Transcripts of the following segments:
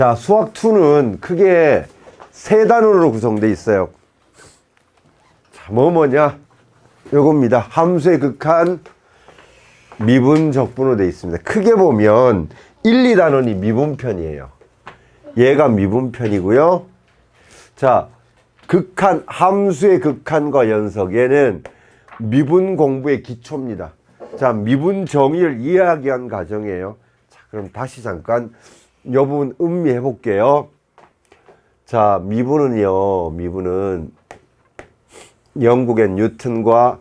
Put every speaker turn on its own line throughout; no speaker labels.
자, 수학2는 크게 세 단원으로 구성되어 있어요. 자, 뭐냐? 요겁니다. 함수의 극한, 미분, 적분으로 되어 있습니다. 크게 보면 1, 2단원이 미분편이에요. 얘가 미분편이고요. 자, 극한, 함수의 극한과 연속, 얘는 미분 공부의 기초입니다. 자, 미분 정의를 이해하기 위한 과정이에요. 자, 그럼 다시 잠깐 이 부분 음미해 볼게요. 자, 미분은 영국의 뉴턴과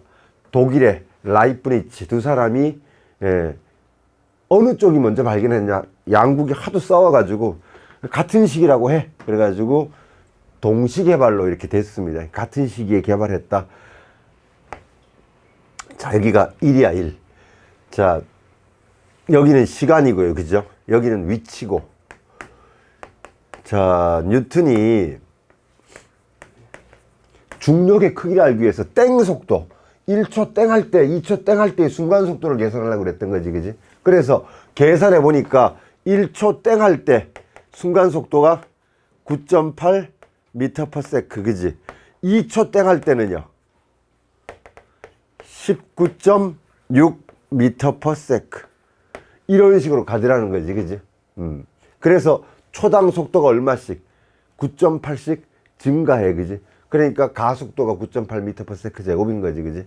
독일의 라이프니츠 두 사람이 어느 쪽이 먼저 발견했냐, 양국이 하도 싸워가지고 같은 시기라고 해. 그래가지고 동시 개발로 이렇게 됐습니다. 같은 시기에 개발했다. 자, 여기가 1이야 1. 자, 여기는 시간이고요, 그죠? 여기는 위치고. 자, 뉴턴이 중력의 크기를 알기 위해서 땡 속도, 1초 땡 할 때, 2초 땡 할 때의 순간 속도를 계산하려고 그랬던 거지, 그지? 그래서 계산해 보니까 1초 땡 할 때 순간 속도가 9.8 m/s, 그지? 2초 땡 할 때는요, 19.6 m/s. 이런 식으로 가더라는 거지, 그지? 그래서 초당 속도가 얼마씩? 9.8씩 증가해, 그지? 그러니까 가속도가 9.8 m/s 제곱인 거지, 그지?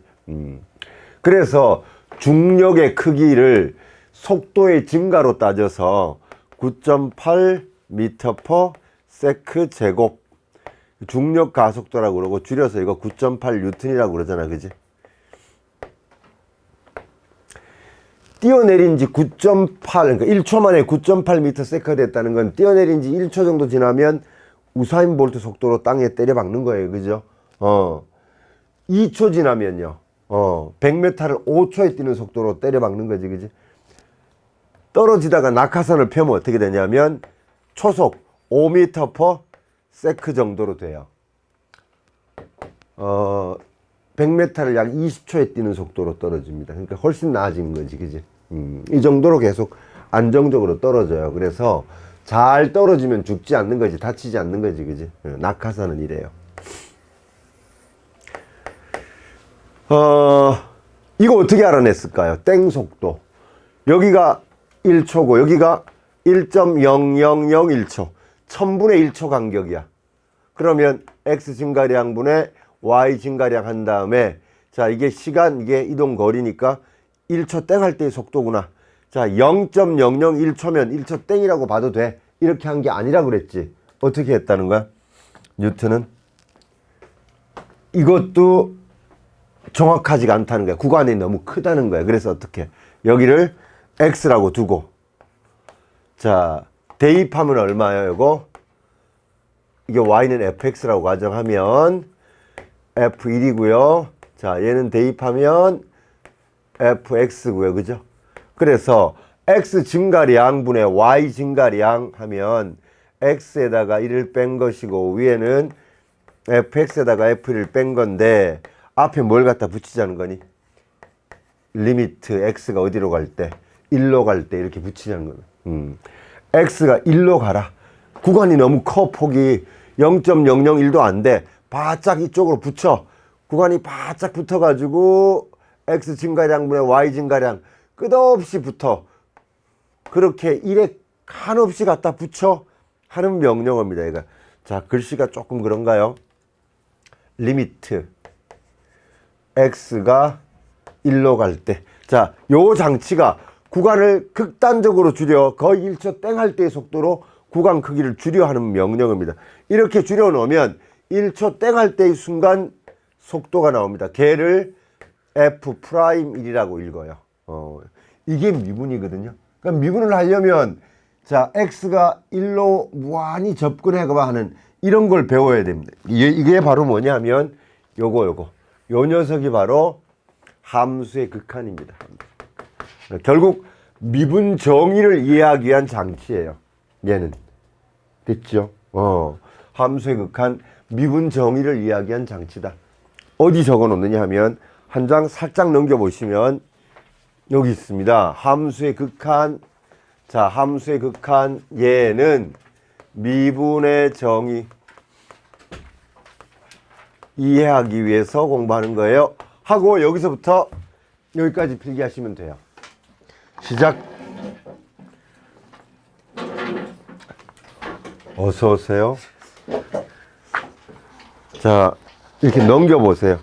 그래서 중력의 크기를 속도의 증가로 따져서 9.8 m/s 제곱, 중력 가속도라고 그러고, 줄여서 이거 9.8 뉴턴이라고 그러잖아, 그지? 뛰어내린 지 9.8, 그러니까 1초 만에 9.8 m/s 됐다는 건 뛰어내린 지 1초 정도 지나면 우사인 볼트 속도로 땅에 때려 박는 거예요, 그죠? 2초 지나면요, 100m를 5초에 뛰는 속도로 때려 박는 거지, 그지? 떨어지다가 낙하산을 펴면 어떻게 되냐면 초속 5m/s 정도로 돼요. 100m를 약 20초에 뛰는 속도로 떨어집니다. 그러니까 훨씬 나아진 거지, 그지? 이 정도로 계속 안정적으로 떨어져요. 그래서 잘 떨어지면 죽지 않는 거지, 다치지 않는 거지, 그지? 낙하산은 이래요. 이거 어떻게 알아냈을까요? 땡 속도. 여기가 1초고 여기가 1.0001초, 1000분의 1초 간격이야. 그러면 x 증가량분의 y 증가량 한 다음에, 자, 이게 시간, 이게 이동 거리니까 1초 땡 할 때의 속도구나. 자, 0.001초면 1초 땡이라고 봐도 돼. 이렇게 한 게 아니라 그랬지. 어떻게 했다는 거야? 뉴턴은 이것도 정확하지가 않다는 거야. 구간이 너무 크다는 거야. 그래서 어떻게? 여기를 x라고 두고, 자, 대입하면 얼마예요, 이거? 이게 y는 fx라고 가정하면 f1이고요. 자, 얘는 대입하면 fx고요, 그죠? 그래서 x 증가량분의 y 증가량 하면 x에다가 1을 뺀 것이고, 위에는 fx에다가 f1을 뺀 건데, 앞에 뭘 갖다 붙이자는 거니? 리미트 x가 어디로 갈 때? 1로 갈 때 이렇게 붙이자는 거야. x가 1로 가라. 구간이 너무 커. 폭이 0.001도 안 돼. 바짝 이쪽으로 붙여. 구간이 바짝 붙어가지고 x 증가량분의 y 증가량 끝없이 붙어. 그렇게 1에 한없이 갖다 붙여 하는 명령어입니다, 얘가. 자, 글씨가 조금 그런가요? 리미트 x가 1로 갈 때. 자, 요 장치가 구간을 극단적으로 줄여 거의 1초 땡 할 때의 속도로 구간 크기를 줄여 하는 명령어입니다. 이렇게 줄여 놓으면 1초 땡 할 때의 순간 속도가 나옵니다. 걔를 f'1이라고 읽어요. 이게 미분이거든요. 그러니까 미분을 하려면, 자, x가 1로 무한히 접근해가 하는 이런 걸 배워야 됩니다. 이게 바로 뭐냐면 요거 요 녀석이 바로 함수의 극한입니다. 결국 미분 정의를 이해하기 위한 장치예요. 얘는 됐죠? 함수의 극한, 미분 정의를 이해하기 위한 장치다. 어디 적어 놓느냐 하면 한 장 살짝 넘겨 보시면 여기 있습니다. 함수의 극한. 자, 함수의 극한, 얘는 미분의 정의 이해하기 위해서 공부하는 거예요. 하고 여기서부터 여기까지 필기하시면 돼요. 시작. 어서 오세요. 자, 이렇게 넘겨보세요.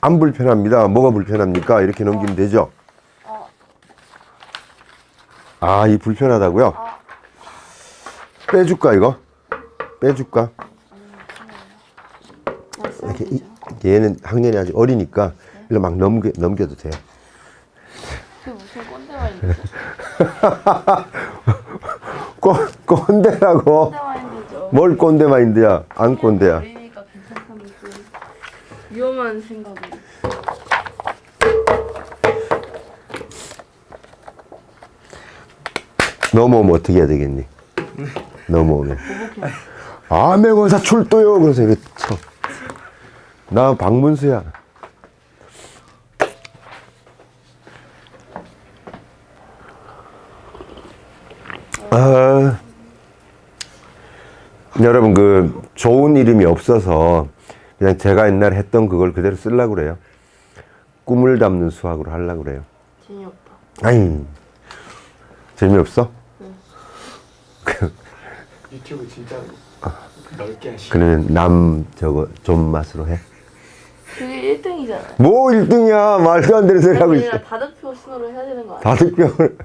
안 불편합니다. 뭐가 불편합니까? 이렇게 넘기면 되죠. 아, 이 불편하다고요? 빼줄까 이거? 빼줄까? 이렇게 얘는 학년이 아직 어리니까 일로 막 넘겨도 돼요.
그게 무슨 꼰대 마인드죠?
꼰대라고?
꼰대 마인드죠.
뭘 꼰대 마인드야? 안 꼰대야.
어리니까 괜찮다는 그 위험한 생각을.
넘어오면 어떻게 해야 되겠니? 넘어오면. 암행어사 출도요. 그래서 이거 쳐. 나 박문수야. 아, 여러분 그 좋은 이름이 없어서 그냥 제가 옛날에 했던 그걸 그대로 쓰려고 그래요. 꿈을 담는 수학으로 하려고 그래요.
재미없다.
아이, 재미없어?
유튜브 진짜 넓게 하시.
그러면 남 저거 존맛으로 해?
그게 1등이잖아요.
뭐 1등이야. 말도 안 되는 소리 하고 있어.
아니라 다득표 순으로 해야 되는 거 아니에요?
다득병을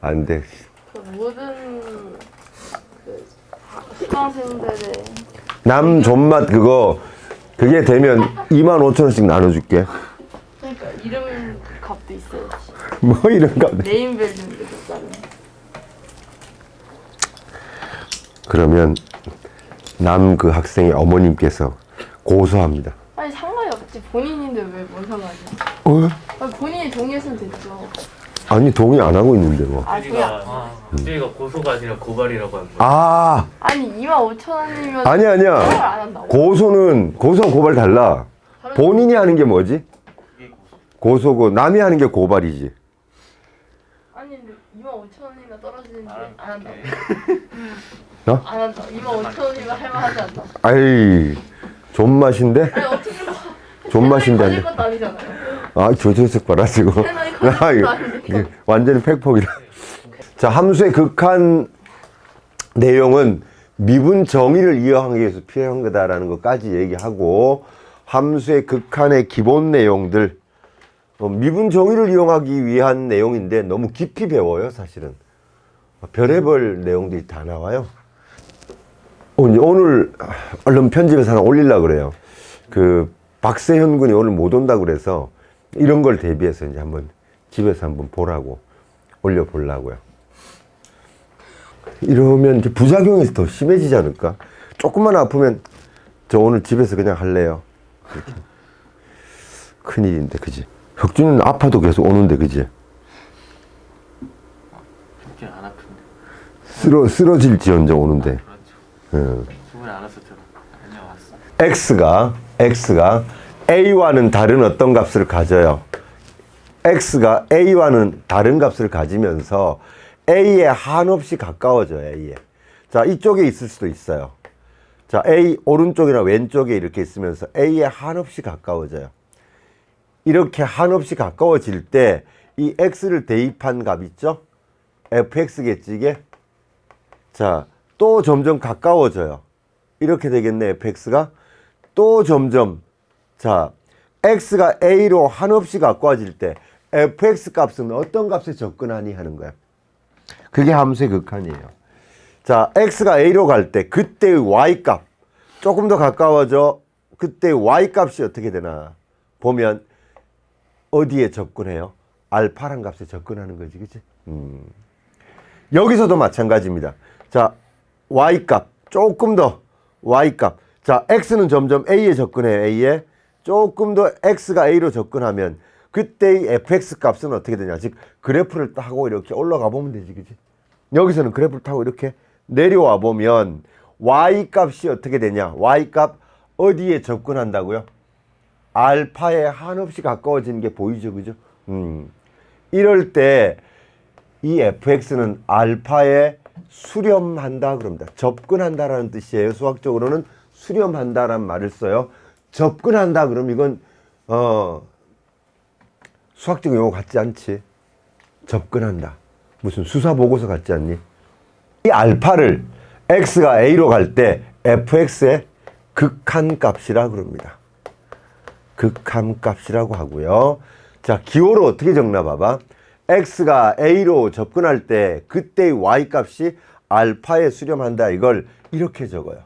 안 돼.
그 모든 그 수강생들의
남 존맛 그거 그게 되면 25,000원씩 나눠줄게.
그러니까 이름 값도 있어야지.
뭐 이런 거.
네임밸류인데 따른.
그러면 남 그 학생의 어머님께서 고소합니다.
아니 상관이 없지. 본인인데 왜 뭔 상관이야?
어?
아니, 본인이 동의했으면 됐죠.
아니 동의 안 하고 있는데 뭐.
아 동의 안.
우리가 고소가 아니라 고발이라고 하는 거야.
아
아니 25,000원이면
아니야
고발
아니야.
안 한다고?
고소는 고발 달라. 본인이 하는 게 뭐지? 고소고 남이 하는 게 고발이지.
아니 25,000원이면 떨어지는데 안 한다고?
어?
안 한다고. 25,000원이면 할만하지 않나?
아이 존맛인데?
아니 어떻게 봐?
존맛인데 안 돼.
것도 아니잖아요.
아, 저 녀석 봐라, 지금.
세상에 가진 것도 아닌데.
이게 완전히 팩폭이라. 자, 함수의 극한 내용은 미분 정의를 이해하기 위해서 필요한 거다라는 것까지 얘기하고, 함수의 극한의 기본 내용들, 미분 정의를 이용하기 위한 내용인데 너무 깊이 배워요, 사실은. 별의별 내용들이 다 나와요. 오늘 얼른 편집해서 하나 올리려고 그래요. 그, 박세현 군이 오늘 못 온다고 그래서 이런 걸 대비해서 이제 한번 집에서 한번 보라고 올려보려고요. 이러면 이제 부작용이 더 심해지지 않을까? 조금만 아프면 저 오늘 집에서 그냥 할래요. 이렇게. 큰일인데, 그지? 혁준은 아파도 계속 오는데, 그지?
그렇게 안 아픈데.
쓰러질지언정 오는데.
그렇죠. 주문에 알아서 들어. 다녀왔어.
X가 A와는 다른 어떤 값을 가져요. X가 A와는 다른 값을 가지면서 A에 한없이 가까워져요. A에. 자, 이쪽에 있을 수도 있어요. 자, A 오른쪽이나 왼쪽에 이렇게 있으면서 A에 한없이 가까워져요. 이렇게 한없이 가까워질 때 이 X를 대입한 값 있죠? fx겠지 이게? 자, 또 점점 가까워져요. 이렇게 되겠네. fx가 또 점점, 자, x가 a로 한없이 가까워질 때 fx 값은 어떤 값에 접근하니 하는 거야. 그게 함수의 극한이에요. 자, x가 a로 갈 때 그때의 y 값 조금 더 가까워져. 그때의 y 값이 어떻게 되나 보면 어디에 접근해요? 알파란 값에 접근하는 거지, 그치? 여기서도 마찬가지입니다. 자, y 값 조금 더 y 값. 자, x는 점점 a에 접근해요. a에 조금 더 x가 a로 접근하면 그때의 fx 값은 어떻게 되냐? 즉 그래프를 타고 이렇게 올라가 보면 되지, 그치? 여기서는 그래프를 타고 이렇게 내려와 보면 y 값이 어떻게 되냐? y 값 어디에 접근한다고요? 알파에 한없이 가까워지는 게 보이죠, 그죠? 이럴 때 이 fx는 알파에 수렴한다 그럽니다. 접근한다라는 뜻이에요. 수학적으로는 수렴한다라는 말을 써요. 접근한다 그럼 이건 수학적 용어 같지 않지. 접근한다. 무슨 수사 보고서 같지 않니? 이 알파를 x가 a로 갈 때 fx의 극한값이라 그럽니다. 극한값이라고 하고요. 자, 기호로 어떻게 적나 봐봐. x가 a로 접근할 때 그때의 y값이 알파에 수렴한다. 이걸 이렇게 적어요.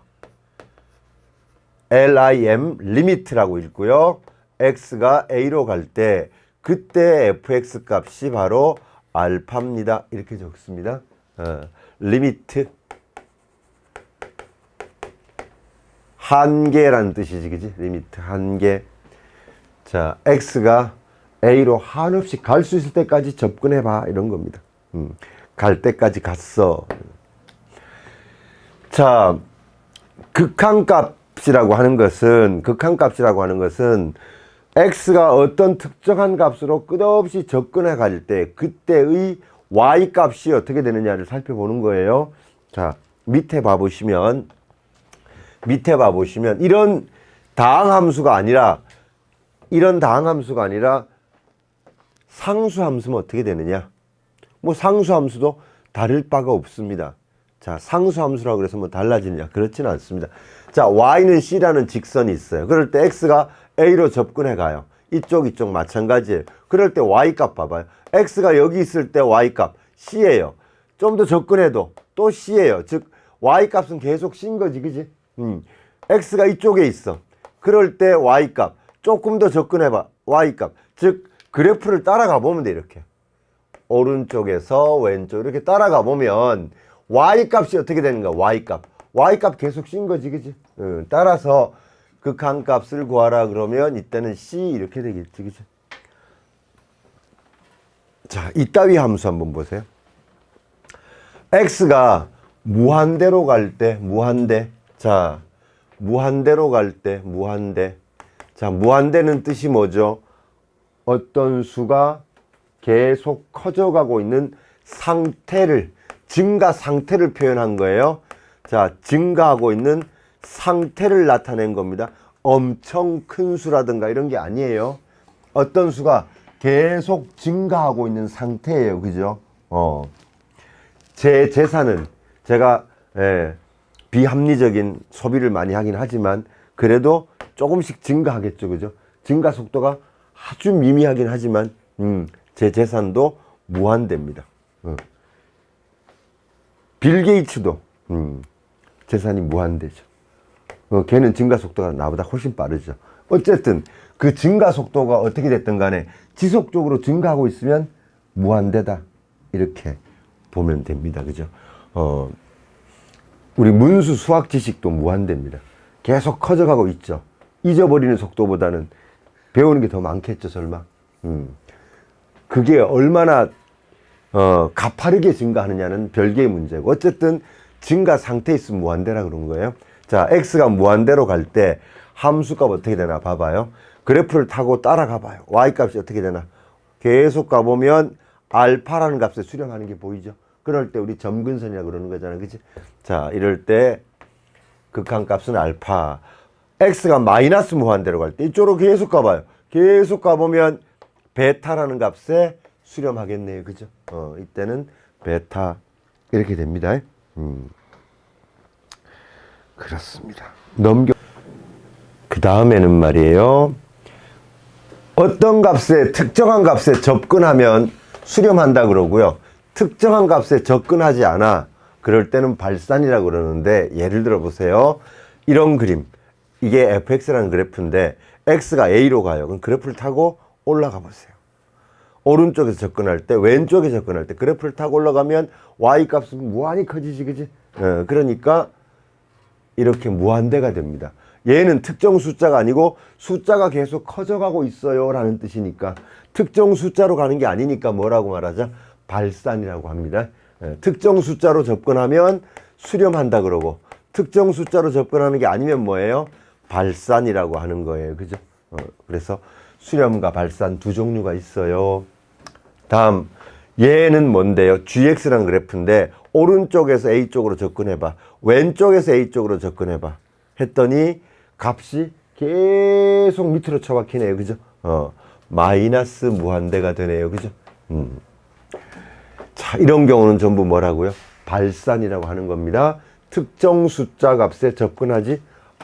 lim 리미트라고 읽고요. x가 a로 갈 때 그때 fx 값이 바로 알파입니다. 이렇게 적습니다. 리미트 한계라는 뜻이지, 그지? 리미트 한계. 자, x가 a로 한없이 갈 수 있을 때까지 접근해봐 이런 겁니다. 갈 때까지 갔어. 자, 극한값이라고 하는 것은 x가 어떤 특정한 값으로 끝없이 접근해 갈 때 그때의 y값이 어떻게 되느냐를 살펴보는 거예요. 자, 밑에 봐보시면 이런 다항함수가 아니라 상수함수는 어떻게 되느냐? 뭐 상수함수도 다를 바가 없습니다. 자, 상수함수라고 그래서 뭐 달라지느냐? 그렇지는 않습니다. 자, y는 c라는 직선이 있어요. 그럴 때 x가 a로 접근해 가요. 이쪽 마찬가지예요. 그럴 때 y값 봐봐요. x가 여기 있을 때 y값 c예요. 좀 더 접근해도 또 c예요. 즉 y값은 계속 c인 거지, 그지? x가 이쪽에 있어. 그럴 때 y값 조금 더 접근해봐. y값. 즉 그래프를 따라가 보면 돼. 이렇게 오른쪽에서 왼쪽 이렇게 따라가 보면 y값이 어떻게 되는 거야? y값 계속 쉰 거지, 그지? 따라서 극한값을 구하라 그러면 이때는 c 이렇게 되겠지, 그지? 자, 이따위 함수 한번 보세요. x가 무한대로 갈 때 자, 무한대로 갈 때 자, 무한대는 뜻이 뭐죠? 어떤 수가 계속 커져가고 있는 상태를, 증가 상태를 표현한 거예요. 자, 증가하고 있는 상태를 나타낸 겁니다. 엄청 큰 수라든가 이런 게 아니에요. 어떤 수가 계속 증가하고 있는 상태예요. 그죠? 제 재산은 제가 비합리적인 소비를 많이 하긴 하지만 그래도 조금씩 증가하겠죠. 그죠? 증가 속도가 아주 미미하긴 하지만 제 재산도 무한대입니다. 빌 게이츠도 재산이 무한대죠. 걔는 증가 속도가 나보다 훨씬 빠르죠. 어쨌든 그 증가 속도가 어떻게 됐든 간에 지속적으로 증가하고 있으면 무한대다. 이렇게 보면 됩니다. 그죠? 우리 문수 수학 지식도 무한대입니다. 계속 커져가고 있죠. 잊어버리는 속도보다는 배우는 게 더 많겠죠, 설마. 그게 얼마나 가파르게 증가하느냐는 별개의 문제고, 어쨌든 증가 상태에 있으면 무한대라 그런 거예요. 자, x가 무한대로 갈 때 함수값 어떻게 되나 봐봐요. 그래프를 타고 따라가 봐요. y값이 어떻게 되나. 계속 가보면 알파라는 값에 수렴하는 게 보이죠. 그럴 때 우리 점근선이라고 그러는 거잖아요. 그치? 자, 이럴 때 극한값은 알파. x가 마이너스 무한대로 갈 때 이쪽으로 계속 가봐요. 계속 가보면 베타라는 값에 수렴하겠네요. 그죠? 이때는 베타 이렇게 됩니다. 그렇습니다. 그 다음에는 말이에요. 어떤 값에, 특정한 값에 접근하면 수렴한다 그러고요. 특정한 값에 접근하지 않아. 그럴 때는 발산이라고 그러는데, 예를 들어 보세요. 이런 그림. 이게 fx라는 그래프인데 x가 a로 가요. 그럼 그래프를 타고 올라가 보세요. 오른쪽에서 접근할 때, 왼쪽에 접근할 때 그래프를 타고 올라가면 y값은 무한히 커지지, 그지? 그러니까 이렇게 무한대가 됩니다. 얘는 특정 숫자가 아니고 숫자가 계속 커져가고 있어요 라는 뜻이니까, 특정 숫자로 가는 게 아니니까 뭐라고 말하자? 발산이라고 합니다. 특정 숫자로 접근하면 수렴한다 그러고, 특정 숫자로 접근하는 게 아니면 뭐예요? 발산이라고 하는 거예요. 그죠? 그래서 수렴과 발산 두 종류가 있어요. 다음, 얘는 뭔데요? gx라는 그래프인데 오른쪽에서 a 쪽으로 접근해봐. 왼쪽에서 a 쪽으로 접근해봐. 했더니 값이 계속 밑으로 처박히네요. 그죠? 마이너스 무한대가 되네요. 그죠? 자, 이런 경우는 전부 뭐라고요? 발산이라고 하는 겁니다. 특정 숫자 값에 접근하지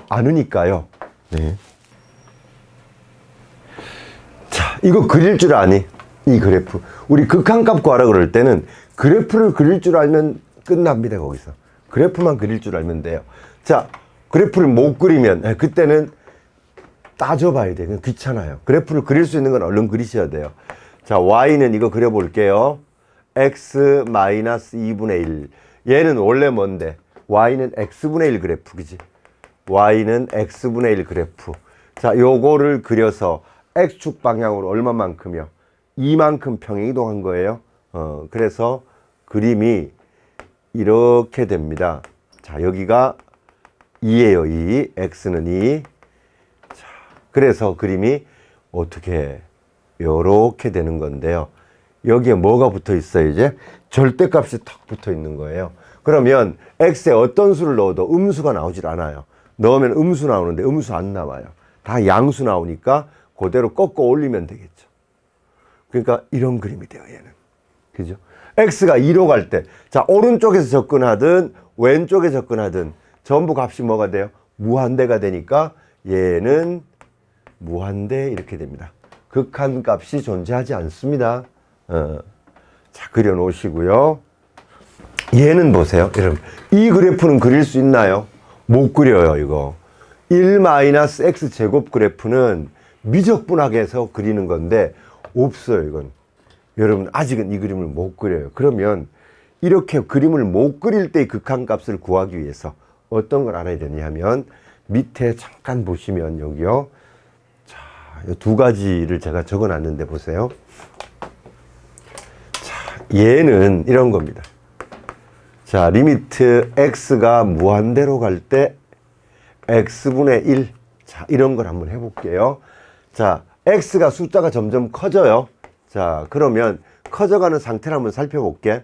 않으니까요. 네. 자, 이거 그릴 줄 아니? 이 그래프. 우리 극한값 구하라 그럴 때는 그래프를 그릴 줄 알면 끝납니다. 거기서. 그래프만 그릴 줄 알면 돼요. 자, 그래프를 못 그리면 그때는 따져봐야 돼요. 그냥 귀찮아요. 그래프를 그릴 수 있는 건 얼른 그리셔야 돼요. 자, y는 이거 그려볼게요. x 마이너스 2분의 1. 얘는 원래 뭔데? y는 x분의 1 그래프, 그지? y는 x분의 1 그래프. 자, 요거를 그려서 x축 방향으로 얼마만큼이요? 이만큼 평행 이동한 거예요. 그래서 그림이 이렇게 됩니다. 자, 여기가 2예요. 2. x는 2. 자, 그래서 그림이 어떻게 요렇게 되는 건데요. 여기에 뭐가 붙어 있어요? 이제 절대값이 탁 붙어 있는 거예요. 그러면 x에 어떤 수를 넣어도 음수가 나오질 않아요. 넣으면 음수 나오는데 음수 안 나와요. 다 양수 나오니까 그대로 꺾어 올리면 되겠죠. 그러니까 이런 그림이 돼요, 얘는. 그죠? x가 2로 갈 때, 자, 오른쪽에서 접근하든 왼쪽에 접근하든 전부 값이 뭐가 돼요? 무한대가 되니까 얘는 무한대 이렇게 됩니다. 극한 값이 존재하지 않습니다. 자, 그려 놓으시고요. 얘는 보세요. 여러분, 이 그래프는 그릴 수 있나요? 못 그려요, 이거. 1-x 제곱 그래프는 미적분하게 해서 그리는 건데 없어요, 이건. 여러분, 아직은 이 그림을 못 그려요. 그러면 이렇게 그림을 못 그릴 때의 극한값을 구하기 위해서 어떤 걸 알아야 되냐 하면 밑에 잠깐 보시면 여기요. 자, 이 두 가지를 제가 적어 놨는데 보세요. 자, 얘는 이런 겁니다. 자, 리미트 x가 무한대로 갈 때 x분의 1. 자, 이런 걸 한번 해볼게요. 자, x가 숫자가 점점 커져요. 자, 그러면 커져가는 상태를 한번 살펴볼게.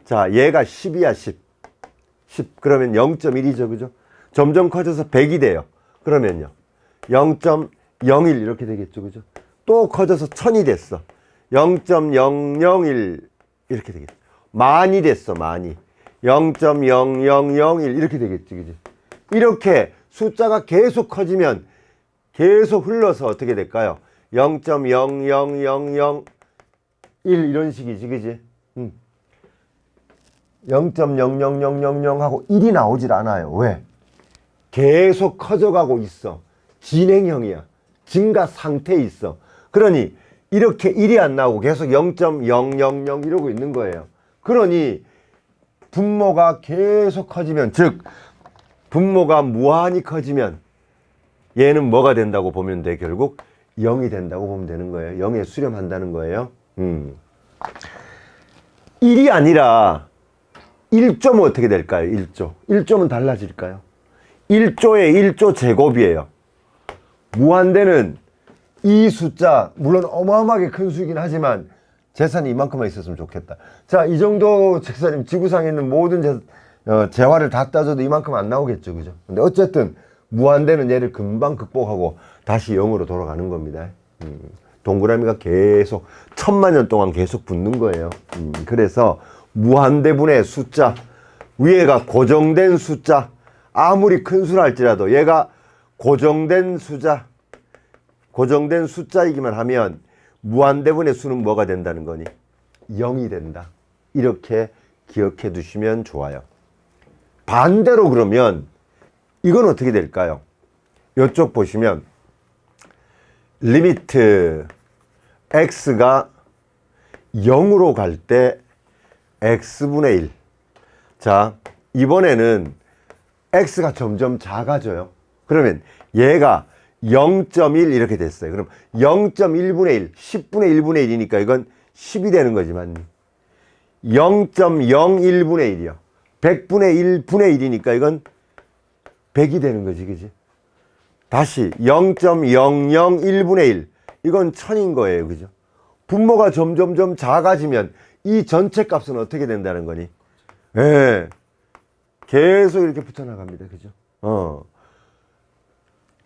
자, 얘가 10이야, 10. 10. 그러면 0.1이죠, 그죠? 점점 커져서 100이 돼요. 그러면요. 0.01 이렇게 되겠죠, 그죠? 또 커져서 1000이 됐어. 0.001 이렇게 되겠죠. 만이 됐어, 만이. 0.0001 이렇게 되겠지, 그지? 이렇게 숫자가 계속 커지면 계속 흘러서 어떻게 될까요? 0.00001 이런 식이지, 그지? 0.00000 하고 1이 나오질 않아요. 왜? 계속 커져가고 있어. 진행형이야. 증가 상태에 있어. 그러니 이렇게 1이 안 나오고 계속 0.000 이러고 있는 거예요. 그러니 분모가 계속 커지면, 즉 분모가 무한히 커지면 얘는 뭐가 된다고 보면 돼? 결국 0이 된다고 보면 되는 거예요. 0에 수렴한다는 거예요. 1이 아니라 1조면 어떻게 될까요? 1조. 1조면 달라질까요? 1조에 1조 제곱이에요. 무한대는 이 숫자, 물론 어마어마하게 큰 수이긴 하지만 재산이 이만큼만 있었으면 좋겠다. 자, 이 정도 재산이면 지구상에 있는 모든 재화를 다 따져도 이만큼 안 나오겠죠, 그죠? 근데 어쨌든 무한대는 얘를 금방 극복하고 다시 0으로 돌아가는 겁니다. 동그라미가 계속 1000만 년 동안 계속 붙는 거예요. 그래서 무한대분의 숫자, 위에가 고정된 숫자, 아무리 큰 수라 할지라도 얘가 고정된 숫자이기만 하면 무한대분의 수는 뭐가 된다는 거니? 0이 된다. 이렇게 기억해 두시면 좋아요. 반대로 그러면 이건 어떻게 될까요? 이쪽 보시면 리미트 x가 0으로 갈 때 x분의 1. 자, 이번에는 x가 점점 작아져요. 그러면 얘가 0.1 이렇게 됐어요. 그럼 0.1분의 1, 10분의 1분의 1이니까 이건 10이 되는 거지만 0.01분의 1이요. 100분의 1분의 1이니까 이건 100이 되는 거지, 그지? 다시 0.001분의 1. 이건 1000인 거예요, 그죠? 분모가 점점점 작아지면 이 전체 값은 어떻게 된다는 거니? 예. 계속 이렇게 붙어나갑니다. 그죠?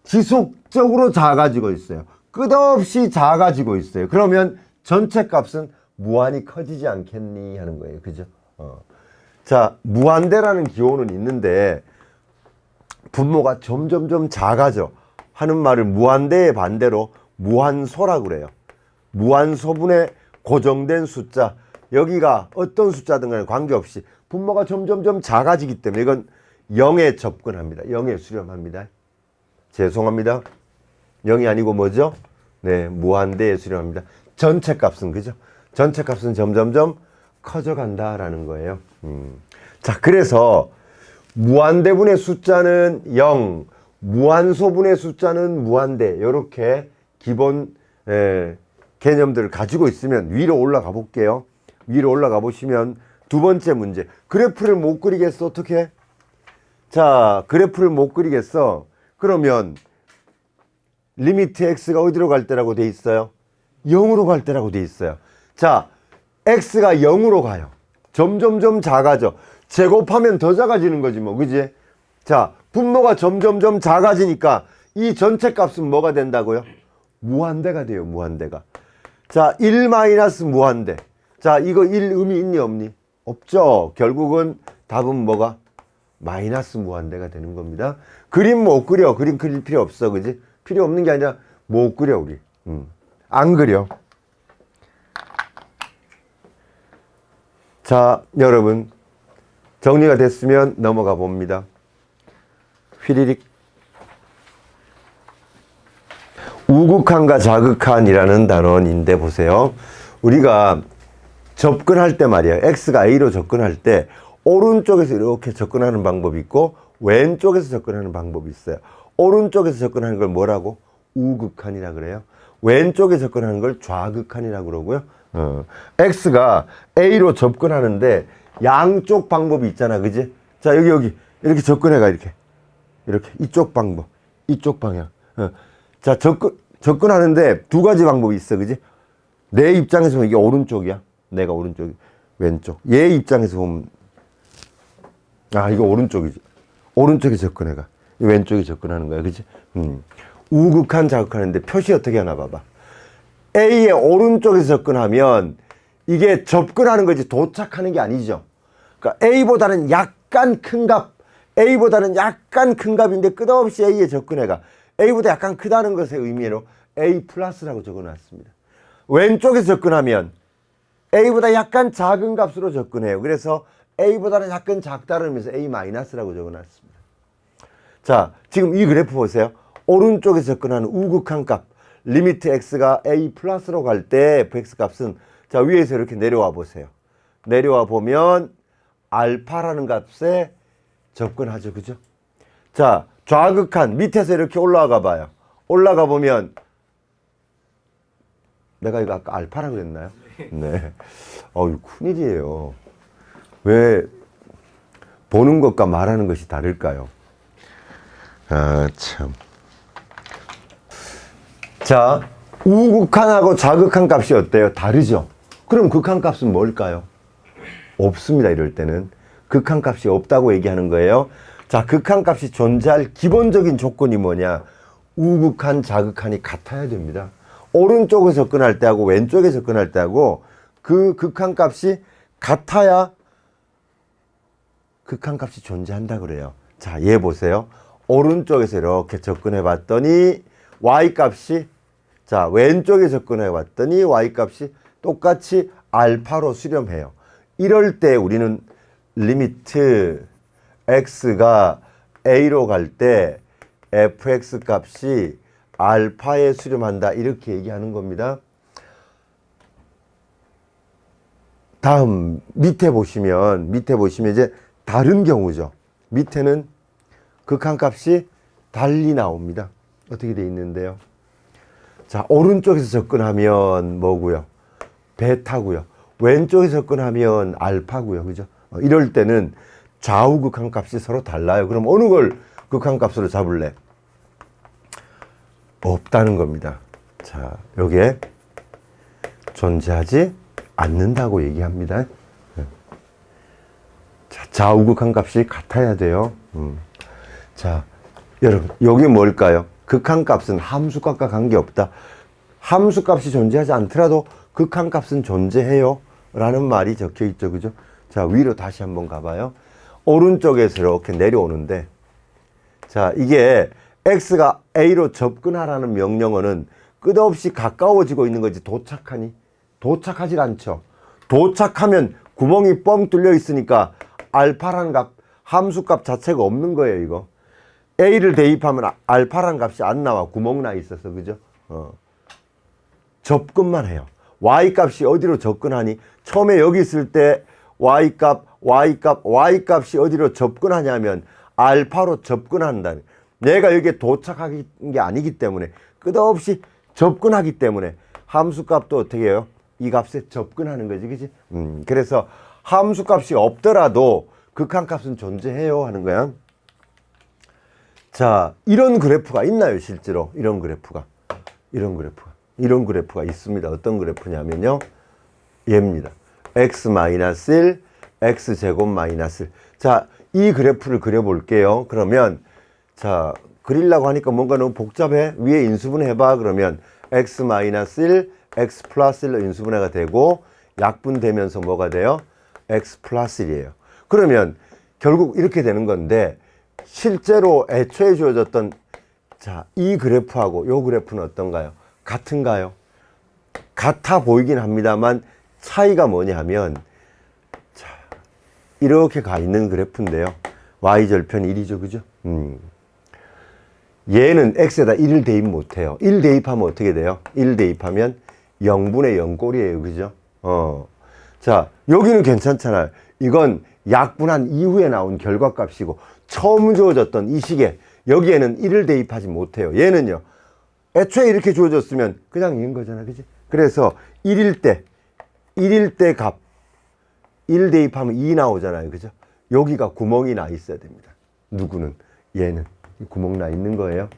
지속적으로 작아지고 있어요. 끝없이 작아지고 있어요. 그러면 전체 값은 무한히 커지지 않겠니? 하는 거예요. 그죠? 자, 무한대라는 기호는 있는데 분모가 점점점 작아져 하는 말을 무한대의 반대로 무한소라고 그래요. 무한소분의 고정된 숫자, 여기가 어떤 숫자든 간에 관계없이 분모가 점점점 작아지기 때문에 이건 0에 접근합니다. 0에 수렴합니다. 죄송합니다. 0이 아니고 뭐죠? 네, 무한대에 수렴합니다. 전체 값은 그죠? 전체 값은 점점점 커져간다라는 거예요. 자, 그래서 무한대분의 숫자는 0, 무한소분의 숫자는 무한대, 이렇게 기본 개념들을 가지고 있으면 위로 올라가 볼게요. 위로 올라가 보시면 두 번째 문제. 그래프를 못 그리겠어. 어떻게? 자, 그래프를 못 그리겠어. 그러면 리미트 x가 어디로 갈 때라고 돼 있어요? 0으로 갈 때라고 돼 있어요. 자, x가 0으로 가요. 점점점 작아져. 제곱하면 더 작아지는 거지 뭐, 그지? 자, 분모가 점점점 작아지니까 이 전체 값은 뭐가 된다고요? 무한대가 돼요. 무한대가. 자, 1 마이너스 무한대. 자, 이거 1 의미 있니 없니? 없죠. 결국은 답은 뭐가? 마이너스 무한대가 되는 겁니다. 그림 못 그려. 그림 그릴 필요 없어. 그지? 필요 없는 게 아니라 못 그려 우리. 안 그려. 자, 여러분 정리가 됐으면 넘어가 봅니다. 휘리릭. 우극한과 자극한이라는 단원인데 보세요. 우리가 접근할 때 말이에요. x가 a로 접근할 때 오른쪽에서 이렇게 접근하는 방법이 있고 왼쪽에서 접근하는 방법이 있어요. 오른쪽에서 접근하는 걸 뭐라고? 우극한이라 그래요. 왼쪽에 접근하는 걸 좌극한이라고 그러고요. x가 a로 접근하는데 양쪽 방법이 있잖아. 그지? 자, 여기 이렇게 접근해가. 이렇게 이쪽 방법, 이쪽 방향. 자, 접근하는데 두 가지 방법이 있어. 그지? 내 입장에서 보면 이게 오른쪽이야. 내가 오른쪽이 왼쪽. 얘 입장에서 보면 이거 오른쪽이지. 오른쪽에 접근해가. 왼쪽에 접근하는 거야. 그지? 우극한 자극하는데 표시 어떻게 하나 봐봐. A의 오른쪽에서 접근하면 이게 접근하는 거지 도착하는 게 아니죠. 그러니까 A보다는 약간 큰 값, A보다는 약간 큰 값인데 끝없이 A에 접근해가. A보다 약간 크다는 것의 의미로 A 플러스라고 적어놨습니다. 왼쪽에서 접근하면 A보다 약간 작은 값으로 접근해요. 그래서 A보다는 약간 작다는 의미에서 A 마이너스라고 적어놨습니다. 자, 지금 이 그래프 보세요. 오른쪽에서 접근하는 우극한 값, 리미트 x가 a 플러스로 갈 때 fx 값은 자, 위에서 이렇게 내려와 보세요. 내려와 보면 알파라는 값에 접근하죠. 그죠? 자, 좌극한 밑에서 이렇게 올라가 봐요. 올라가 보면 내가 이거 아까 알파라고 그랬나요? 네. 이거 큰일이에요. 왜 보는 것과 말하는 것이 다를까요? 참. 자, 우극한하고 자극한 값이 어때요? 다르죠? 그럼 극한 값은 뭘까요? 없습니다. 이럴 때는. 극한 값이 없다고 얘기하는 거예요. 자, 극한 값이 존재할 기본적인 조건이 뭐냐? 우극한, 자극한이 같아야 됩니다. 오른쪽에 접근할 때하고 왼쪽에 접근할 때하고 그 극한 값이 같아야 극한 값이 존재한다 그래요. 자, 얘 보세요. 오른쪽에서 이렇게 접근해 봤더니 y값이 자, 왼쪽에 접근해 봤더니 y값이 똑같이 알파로 수렴해요. 이럴 때 우리는 리미트 x가 a로 갈 때 fx 값이 알파에 수렴한다 이렇게 얘기하는 겁니다. 다음 밑에 보시면 이제 다른 경우죠. 밑에는 극한값이 달리 나옵니다. 어떻게 돼 있는데요? 자, 오른쪽에서 접근하면 뭐고요? 베타고요. 왼쪽에서 접근하면 알파고요. 그죠? 이럴 때는 좌우 극한값이 서로 달라요. 그럼 어느 걸 극한값으로 잡을래? 없다는 겁니다. 자, 여기에 존재하지 않는다고 얘기합니다. 자, 좌우 극한값이 같아야 돼요. 자, 여러분, 여기 뭘까요? 극한값은 함수값과 관계없다. 함수값이 존재하지 않더라도 극한값은 존재해요. 라는 말이 적혀 있죠. 그죠? 자, 위로 다시 한번 가봐요. 오른쪽에서 이렇게 내려오는데, 자, 이게 x가 a로 접근하라는 명령어는 끝없이 가까워지고 있는 거지. 도착하니? 도착하질 않죠. 도착하면 구멍이 뻥 뚫려 있으니까 알파라는 값, 함수값 자체가 없는 거예요, 이거. a를 대입하면 알파라는 값이 안 나와. 구멍 나 있어서, 그죠? 접근만 해요. y값이 어디로 접근하니? 처음에 여기 있을 때 y값이 어디로 접근하냐면 알파로 접근한다. 내가 여기에 도착하는 게 아니기 때문에 끝없이 접근하기 때문에 함수값도 어떻게 해요? 이 값에 접근하는 거지, 그지? 그래서 함수값이 없더라도 극한값은 존재해요 하는 거야. 자, 이런 그래프가 있나요, 실제로? 이런 그래프가 있습니다. 어떤 그래프냐면요, 얘입니다. x-1, x제곱 마이너스 1. 자, 이 그래프를 그려볼게요. 그러면 자, 그리려고 하니까 뭔가 너무 복잡해. 위에 인수분해 해봐. 그러면 x-1, x 플러스 1로 인수분해가 되고 약분되면서 뭐가 돼요? x 플러스 1이에요. 그러면 결국 이렇게 되는 건데, 실제로 애초에 주어졌던 자, 이 그래프하고 이 그래프는 어떤가요? 같은가요? 같아 보이긴 합니다만 차이가 뭐냐 하면, 자, 이렇게 가 있는 그래프인데요. y절편 1이죠. 그죠? 얘는 x에다 1을 대입 못해요. 1 대입하면 어떻게 돼요? 1 대입하면 0분의 0 꼴이에요. 그죠? 자, 여기는 괜찮잖아요. 이건 약분한 이후에 나온 결과값이고 처음 주어졌던 이 식에 여기에는 1을 대입하지 못해요. 얘는요, 애초에 이렇게 주어졌으면 그냥 이긴 거잖아. 그지? 그래서 1일 때 값 1 대입하면 2 나오잖아요. 그죠? 여기가 구멍이 나 있어야 됩니다. 누구는? 얘는 구멍 나 있는 거예요.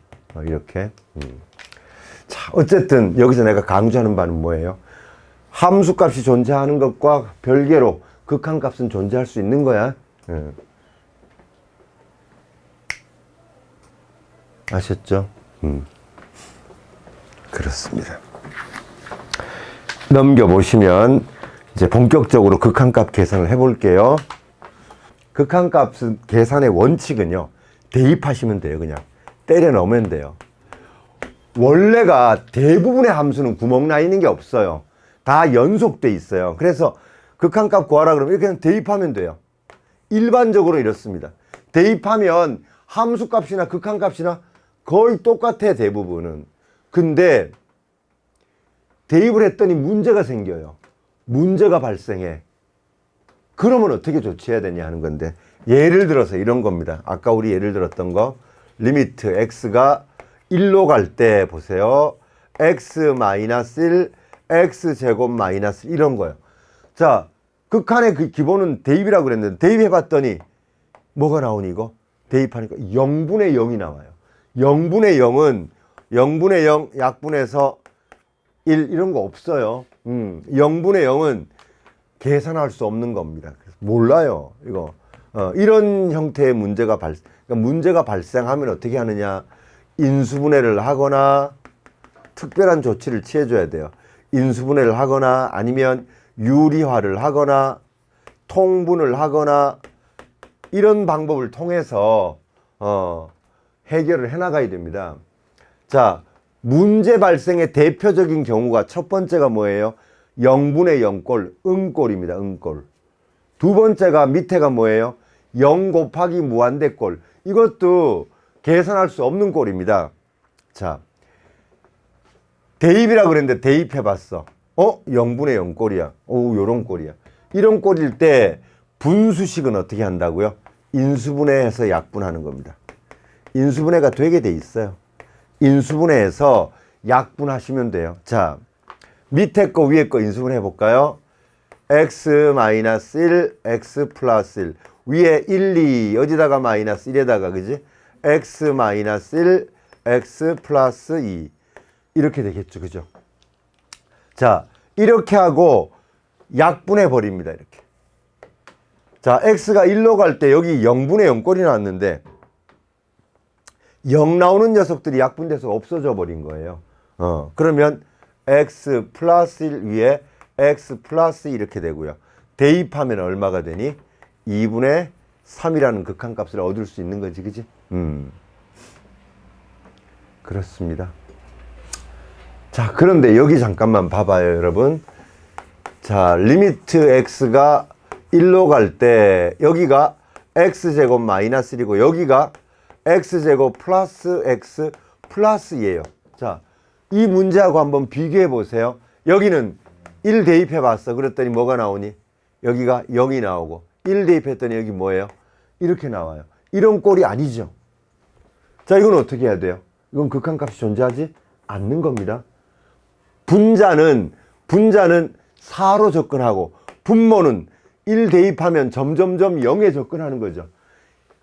이렇게. 자, 어쨌든 여기서 내가 강조하는 바는 뭐예요? 함수값이 존재하는 것과 별개로 극한값은 존재할 수 있는 거야. 아셨죠? 그렇습니다. 넘겨보시면 이제 본격적으로 극한값 계산을 해볼게요. 극한값은 계산의 원칙은요, 대입하시면 돼요. 그냥 때려 넣으면 돼요. 원래가 대부분의 함수는 구멍 나 있는 게 없어요. 다 연속돼 있어요. 그래서 극한값 구하라 그러면 이렇게 대입하면 돼요. 일반적으로 이렇습니다. 대입하면 함수값이나 극한값이나 거의 똑같아, 대부분은. 근데 대입을 했더니 문제가 생겨요. 문제가 발생해. 그러면 어떻게 조치해야 되냐 하는 건데, 예를 들어서 이런 겁니다. 아까 우리 예를 들었던 거, 리미트 x가 1로 갈 때 보세요. x-1, x제곱 마이너스 이런 거예요. 자, 극한의 그 기본은 대입이라고 그랬는데 대입해봤더니 뭐가 나오니 이거? 대입하니까 0분의 0이 나와요. 0분의 0은 0분의 0 약분해서 1 이런 거 없어요. 0분의 0은 계산할 수 없는 겁니다. 몰라요, 이거. 이런 형태의 그러니까 문제가 발생하면 어떻게 하느냐? 인수분해를 하거나 특별한 조치를 취해줘야 돼요. 인수분해를 하거나 아니면 유리화를 하거나 통분을 하거나 이런 방법을 통해서 해결을 해나가야 됩니다. 자, 문제 발생의 대표적인 경우가 첫 번째가 뭐예요? 0분의 0꼴, 응꼴입니다. 응꼴. 두 번째가 밑에가 뭐예요? 0 곱하기 무한대꼴. 이것도 계산할 수 없는 꼴입니다. 자, 대입이라 그랬는데 대입해봤어. 0분의 0 꼴이야. 요런 꼴이야. 이런 꼴일 때 분수식은 어떻게 한다고요? 인수분해해서 약분하는 겁니다. 인수분해가 되게 돼 있어요. 인수분해해서 약분하시면 돼요. 자, 밑에 거 위에 거 인수분해 해볼까요? x-1, x 플러스 1. 위에 1, 2, 어디다가 마이너스 1에다가, 그지? x-1, x 플러스 2. 이렇게 되겠죠. 그죠? 자, 이렇게 하고 약분해 버립니다. 이렇게. 자, x가 1로 갈 때 여기 0분의 0꼴이 나왔는데 0 나오는 녀석들이 약분돼서 없어져 버린 거예요. 그러면 x 플러스 1 위에 x 플러스 2 이렇게 되고요. 대입하면 얼마가 되니? 2분의 3이라는 극한값을 얻을 수 있는 거지, 그지? 그렇습니다. 자, 그런데 여기 잠깐만 봐봐요, 여러분. 자, 리미트 x가 1로 갈 때 여기가 x제곱 마이너스 1이고 여기가 x제곱 플러스 x 플러스 2예요. 자, 이 문제하고 한번 비교해 보세요. 여기는 1 대입해 봤어. 그랬더니 뭐가 나오니? 여기가 0이 나오고 1 대입했더니 여기 뭐예요? 이렇게 나와요. 이런 꼴이 아니죠. 자, 이건 어떻게 해야 돼요? 이건 극한값이 존재하지 않는 겁니다. 분자는 4로 접근하고 분모는 1 대입하면 점점점 0에 접근하는 거죠.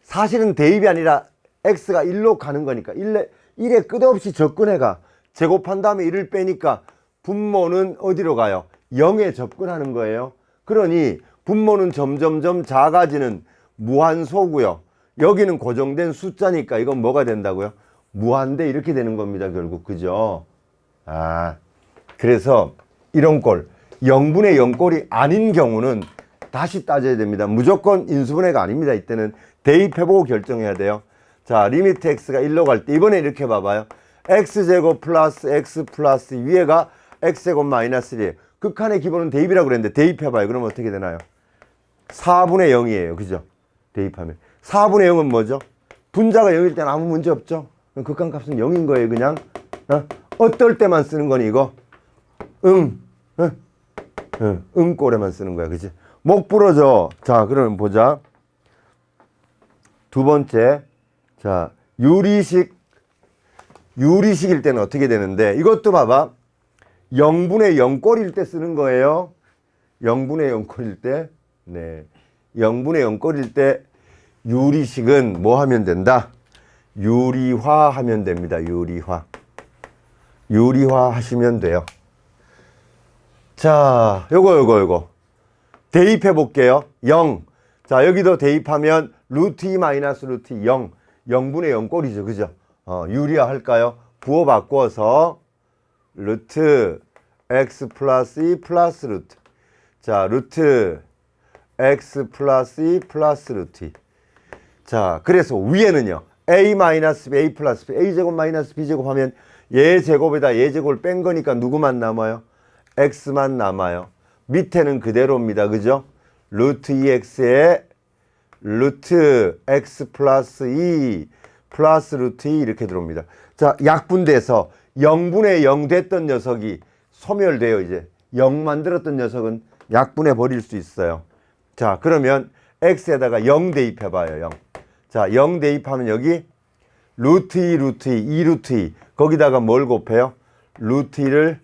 사실은 대입이 아니라 x가 1로 가는 거니까 1에 끝없이 접근해가 제곱한 다음에 1을 빼니까 분모는 어디로 가요? 0에 접근하는 거예요. 그러니 분모는 점점점 작아지는 무한소고요. 여기는 고정된 숫자니까 이건 뭐가 된다고요? 무한대 이렇게 되는 겁니다. 결국 그죠? 그래서 이런 꼴 0분의 0꼴이 아닌 경우는 다시 따져야 됩니다. 무조건 인수분해가 아닙니다. 이때는 대입해보고 결정해야 돼요. 자, 리미트 x가 1로 갈 때 이번에 이렇게 봐봐요. x제곱 플러스 x 플러스 위에가 x제곱 마이너스 1이에요. 극한의 기본은 대입이라고 그랬는데 대입해봐요. 그러면 어떻게 되나요? 4분의 0이에요. 그죠? 대입하면 4분의 0은 뭐죠? 분자가 0일 때는 아무 문제 없죠? 극한값은 0인 거예요. 그냥 어떨 때만 쓰는 거니 이거? 꼴에만 쓰는 거야. 그치? 목 부러져. 자, 그러면 보자. 두 번째. 자, 유리식일 때는 어떻게 되는데, 이것도 봐봐. 0분의 0꼴일 때 쓰는 거예요. 0분의 0꼴일 때. 네. 0분의 0꼴일 때 유리식은 뭐 하면 된다? 유리화 하면 됩니다. 유리화. 유리화 하시면 돼요. 자, 요거. 대입해 볼게요. 0. 자, 여기도 대입하면 루트 2 마이너스 루트 2 0. 0분의 0꼴이죠. 그죠? 유리화 할까요? 부호 바꿔서 루트 x 플러스 2 플러스 루트. 자, 루트 x 플러스 2 플러스 루트 2. 자, 그래서 위에는요. a 마이너스 b, a 플러스 b, a제곱 마이너스 b제곱 하면 얘 제곱에다 얘 제곱을 뺀 거니까 누구만 남아요? x만 남아요. 밑에는 그대로입니다. 그죠? 루트 2x에 루트 x 플러스 2 플러스 루트 2 이렇게 들어옵니다. 자, 약분돼서 0분의 0 됐던 녀석이 소멸돼요. 이제 0 만들었던 녀석은 약분해 버릴 수 있어요. 자, 그러면 x에다가 0 대입해 봐요. 0. 자, 0 대입하면 여기 루트 2 루트 2 2루트 2 거기다가 뭘 곱해요? 루트 2를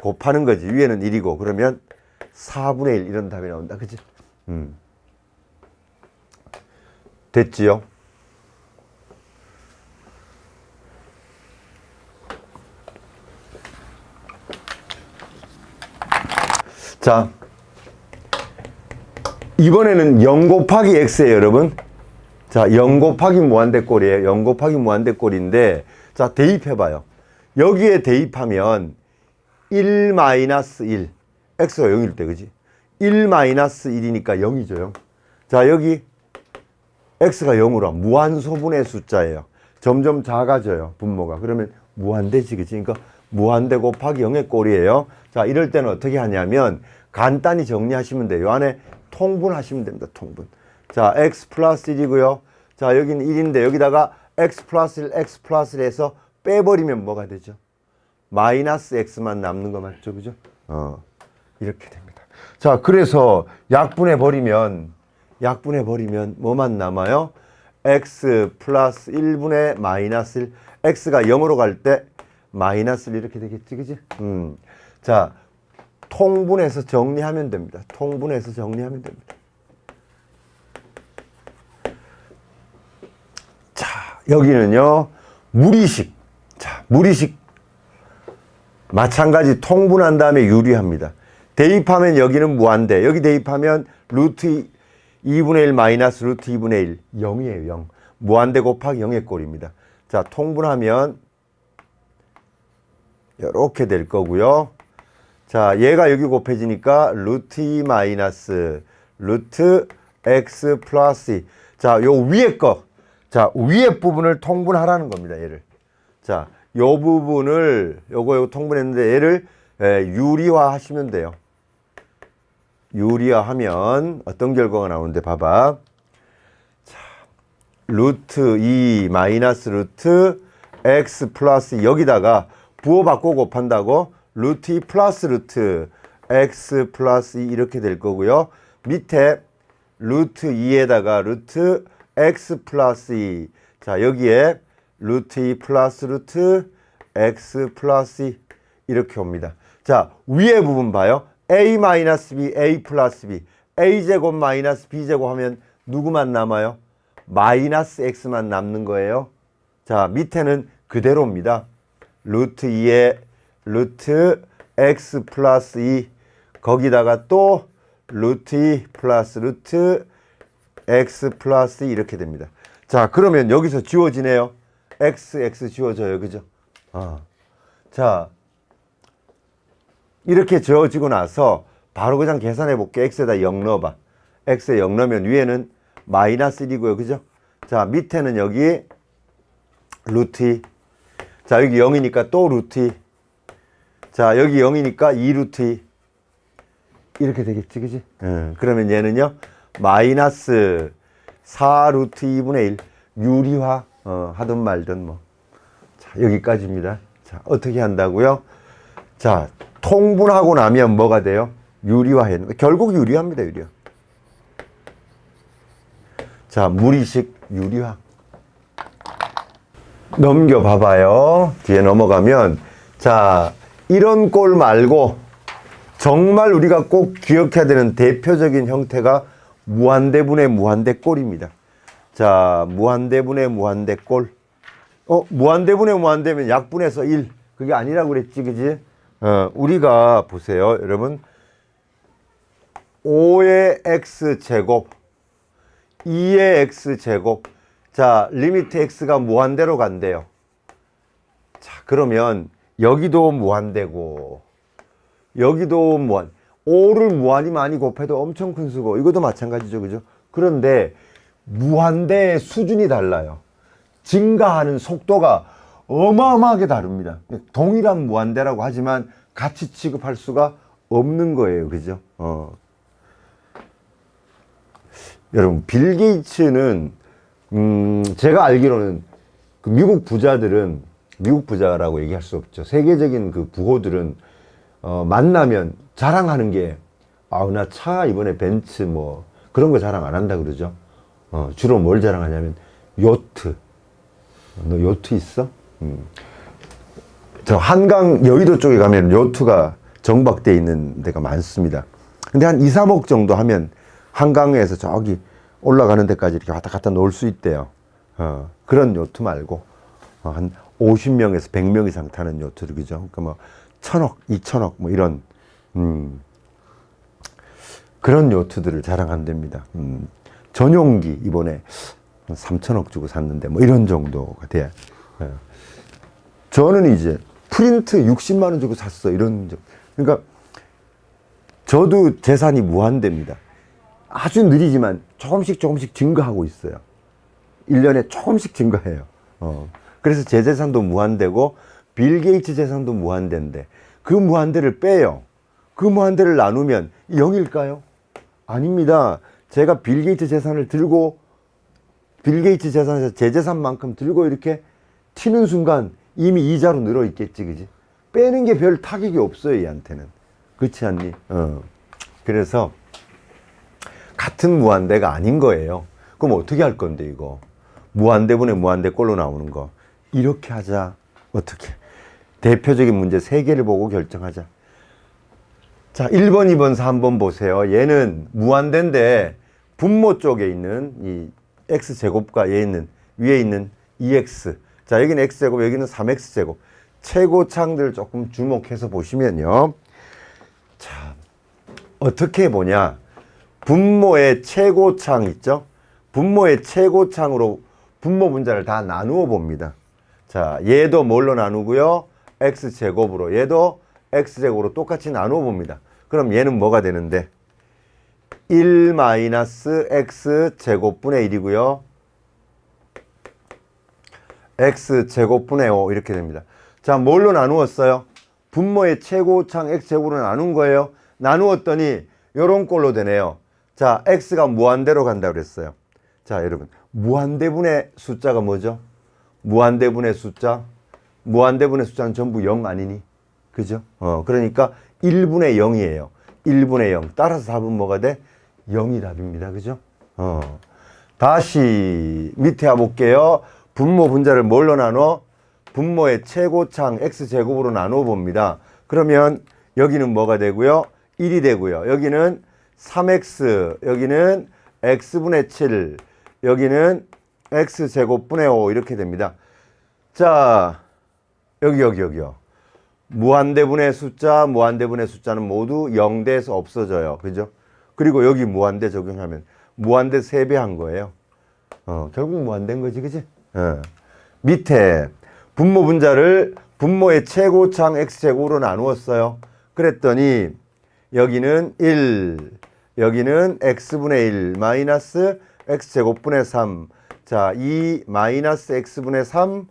곱하는 거지. 위에는 1이고 그러면 4분의 1 이런 답이 나온다. 그치? 됐지요? 자, 이번에는 0 곱하기 x예요, 여러분. 자, 0 곱하기 무한대꼴이에요. 0 곱하기 무한대꼴인데, 자, 대입해봐요. 여기에 대입하면 1 마이너스 1. x가 0일 때, 그지? 1 마이너스 1이니까 0이죠, 0. 자, 여기 x가 0으로 무한소분의 숫자예요. 점점 작아져요, 분모가. 그러면 무한대지, 그지? 그러니까 무한대 곱하기 0의 꼴이에요. 자, 이럴 때는 어떻게 하냐면 간단히 정리하시면 돼요. 이 안에 통분하시면 됩니다, 통분. 자, x 플러스 1이고요. 자, 여기는 1인데 여기다가 x 플러스 1, x 플러스 1 해서 빼버리면 뭐가 되죠? 마이너스 x만 남는 거 맞죠? 그죠? 이렇게 됩니다. 자, 그래서 약분해 버리면 뭐만 남아요? x 플러스 1분의 마이너스 1. x가 0으로 갈 때 마이너스 1 이렇게 되겠지, 그지? 자, 통분해서 정리하면 됩니다. 통분해서 정리하면 됩니다. 자, 여기는요, 무리식. 자, 무리식. 마찬가지 통분한 다음에 유리합니다. 대입하면 여기는 무한대. 여기 대입하면 루트 2분의 1 마이너스 루트 2분의 1. 0이에요, 0. 무한대 곱하기 0의 꼴입니다. 자, 통분하면 이렇게 될 거고요. 자, 얘가 여기 곱해지니까 루트 2 마이너스 루트 x 플러스 2. 자, 요 위에 거. 자, 위에 부분을 통분하라는 겁니다, 얘를. 자, 요 부분을 요거 통분했는데 얘를 유리화 하시면 돼요. 유리화하면 어떤 결과가 나오는데 봐봐. 자, 루트 2 마이너스 루트 x 플러스 여기다가 부호받고 곱한다고 루트 2 플러스 루트 x 플러스 2 이렇게 될 거고요. 밑에 루트 2에다가 루트 x 플러스 2. 자, 여기에 루트 2 플러스 루트 x 플러스 2 이렇게 옵니다. 자, 위에 부분 봐요. a 마이너스 b, a 플러스 b. a제곱 마이너스 b제곱 하면 누구만 남아요? 마이너스 x만 남는 거예요. 자, 밑에는 그대로입니다. 루트 2에 루트 x 플러스 2 거기다가 또 루트 2 플러스 루트 x 플러스 2 이렇게 됩니다. 자, 그러면 여기서 지워지네요. x 지워져요. 그죠? 자, 이렇게 지워지고 나서 바로 그냥 계산해 볼게. x에다 0 넣어봐. x에 0 넣으면 위에는 마이너스 1이고요. 그죠? 자, 밑에는 여기 루트 2. 자, 여기 0이니까 또 루트 2. 자, 여기 0이니까 2 루트 2. 이렇게 되겠지, 그지? 그러면 얘는요, 마이너스 4 루트 2분의 1. 유리화, 하든 말든 뭐. 자, 여기까지입니다. 자, 어떻게 한다고요? 자, 통분하고 나면 뭐가 돼요? 유리화해. 결국 유리화입니다, 유리화. 자, 무리식 유리화. 넘겨봐봐요. 뒤에 넘어가면, 자, 이런 꼴 말고 정말 우리가 꼭 기억해야 되는 대표적인 형태가 무한대분의 무한대꼴입니다. 자, 무한대분의 무한대꼴. 무한대분의 무한대면 약분해서 1. 그게 아니라고 그랬지, 그지? 우리가 보세요, 여러분. 5의 x제곱, 2의 x제곱. 자, 리미트 x가 무한대로 간대요. 자, 그러면 여기도 무한대고, 여기도 무한. 5를 무한히 많이 곱해도 엄청 큰 수고. 이것도 마찬가지죠, 그죠? 그런데 무한대의 수준이 달라요. 증가하는 속도가 어마어마하게 다릅니다. 동일한 무한대라고 하지만 같이 취급할 수가 없는 거예요. 그죠? 여러분, 빌 게이츠는 제가 알기로는 그 미국 부자들은, 미국 부자라고 얘기할 수 없죠. 세계적인 그 부호들은 만나면 자랑하는 게, 나 차 이번에 벤츠 뭐 그런 거 자랑 안 한다 그러죠. 주로 뭘 자랑하냐면 요트. 너 요트 있어? 저 한강 여의도 쪽에 가면 요트가 정박되어 있는 데가 많습니다. 근데 한 2, 3억 정도 하면 한강에서 저기 올라가는 데까지 이렇게 왔다 갔다 놀 수 있대요. 그런 요트 말고 한 50명에서 100명 이상 타는 요트들, 그죠? 그러니까 뭐 1000억, 2000억 뭐 이런 그런 요트들을 자랑한답니다. 전용기 이번에 3천억 주고 샀는데 뭐 이런 정도가 돼요. 저는 이제 프린트 60만 원 주고 샀어, 이런. 그러니까 저도 재산이 무한대입니다. 아주 느리지만 조금씩 증가하고 있어요. 1년에 조금씩 증가해요. 그래서 제 재산도 무한대고 빌 게이츠 재산도 무한대인데 그 무한대를 빼요. 그 무한대를 나누면 0일까요? 아닙니다. 제가 빌 게이츠 재산을 들고, 빌 게이츠 재산에서 제 재산만큼 들고 이렇게 튀는 순간 이미 이자로 늘어 있겠지, 그지? 빼는 게 별 타격이 없어요, 얘한테는. 그렇지 않니? 그래서 같은 무한대가 아닌 거예요. 그럼 어떻게 할 건데, 이거? 무한대분의 무한대꼴로 나오는 거. 이렇게 하자. 어떻게? 대표적인 문제 3개를 보고 결정하자. 자, 1번, 2번, 3번 보세요. 얘는 무한대인데 분모 쪽에 있는 이 x제곱과 얘 있는, 위에 있는 2x. 자, 여기는 x제곱, 여기는 3x제곱. 최고창들 조금 주목해서 보시면요. 자, 어떻게 보냐? 분모의 최고창 있죠? 분모의 최고창으로 분모 분자를 다 나누어 봅니다. 자, 얘도 뭘로 나누고요? x제곱으로. 얘도 x제곱으로 똑같이 나누어 봅니다. 그럼 얘는 뭐가 되는데? 1 마이너스 x제곱분의 1이고요. x제곱분의 5 이렇게 됩니다. 자, 뭘로 나누었어요? 분모의 최고창 x제곱으로 나눈 거예요. 나누었더니 요런 꼴로 되네요. 자, x가 무한대로 간다고 그랬어요. 자, 여러분, 무한대분의 숫자가 뭐죠? 무한대분의 숫자. 무한대분의 숫자는 전부 0 아니니? 그죠? 그러니까 1분의 0이에요. 1분의 0. 따라서 답은 뭐가 돼? 0이 답입니다. 그죠? 다시 밑에 와볼게요. 분모 분자를 뭘로 나눠? 분모의 최고창 x제곱으로 나누어 봅니다. 그러면 여기는 뭐가 되고요? 1이 되고요. 여기는 3x, 여기는 x분의 7, 여기는 x제곱분의 5 이렇게 됩니다. 자, 여기요. 무한대분의 무한대분의 숫자는 모두 0대에서 없어져요. 그죠? 그리고 여기 무한대 적용하면 무한대 3배 한 거예요. 결국 무한대인 거지, 그지? 밑에 분모 분자를 분모의 최고창 x제곱으로 나누었어요. 그랬더니 여기는 1, 여기는 x분의 1 마이너스 x제곱분의 3. 자, 2 마이너스 x분의 3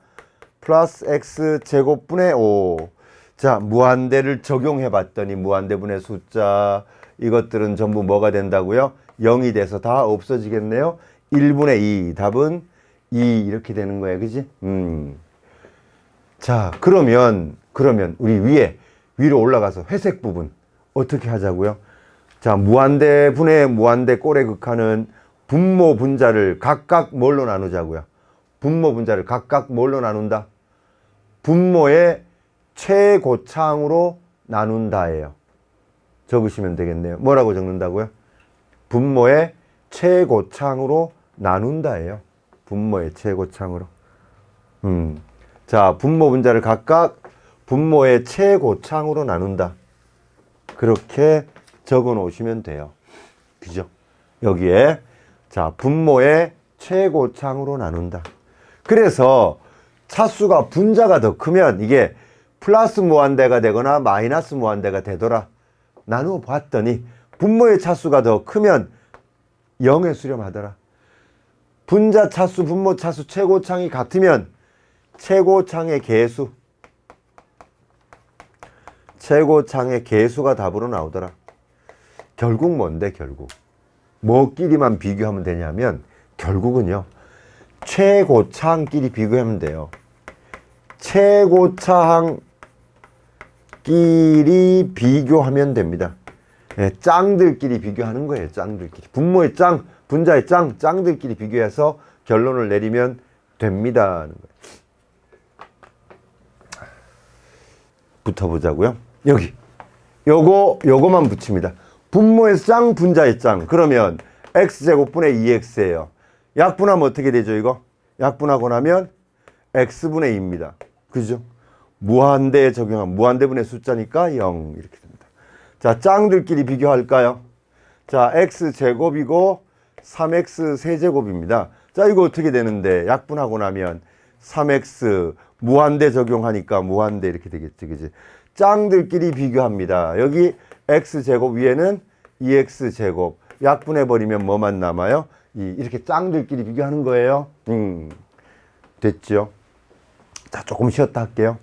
플러스 x제곱분의 5. 자, 무한대를 적용해 봤더니 무한대분의 숫자 이것들은 전부 뭐가 된다고요? 0이 돼서 다 없어지겠네요. 1분의 2 답은 2 이렇게 되는 거예요. 그지? 자, 그러면 우리 위로 올라가서 회색 부분 어떻게 하자고요? 자, 무한대 분의 무한대 꼴의 극한은 분모 분자를 각각 뭘로 나누자고요? 분모 분자를 각각 뭘로 나눈다? 분모의 최고창으로 나눈다예요. 적으시면 되겠네요. 뭐라고 적는다고요? 분모의 최고창으로 나눈다예요. 분모의 최고창으로. 자, 분모 분자를 각각 분모의 최고창으로 나눈다. 그렇게 적어 놓으시면 돼요. 그죠? 여기에 자, 분모의 최고창으로 나눈다. 그래서 차수가 분자가 더 크면 이게 플러스 무한대가 되거나 마이너스 무한대가 되더라. 나누어 봤더니 분모의 차수가 더 크면 0에 수렴하더라. 분자 차수, 분모 차수, 최고창이 같으면 최고창의 개수가 답으로 나오더라. 결국 뭔데, 결국? 뭐끼리만 비교하면 되냐면, 결국은요, 최고창끼리 비교하면 돼요. 최고창끼리 비교하면 됩니다. 네, 짱들끼리 비교하는 거예요, 짱들끼리. 분모의 짱, 분자의 짱들끼리 비교해서 결론을 내리면 됩니다. 붙어보자고요. 여기 요거만 붙입니다. 분모의 짱, 분자의 짱. 그러면 x제곱분의 2x예요. 약분하면 어떻게 되죠, 이거? 약분하고 나면 x분의 2입니다. 그죠? 무한대에 적용하면 무한대분의 숫자니까 0 이렇게 됩니다. 자, 짱들끼리 비교할까요? 자, x제곱이고 3x 세제곱입니다. 자, 이거 어떻게 되는데? 약분하고 나면 3x 무한대 적용하니까 무한대 이렇게 되겠지, 그지? 짱들끼리 비교합니다. 여기 x제곱 위에는 2x제곱. 약분해버리면 뭐만 남아요? 이렇게 짱들끼리 비교하는 거예요. 됐죠? 자, 조금 쉬었다 할게요.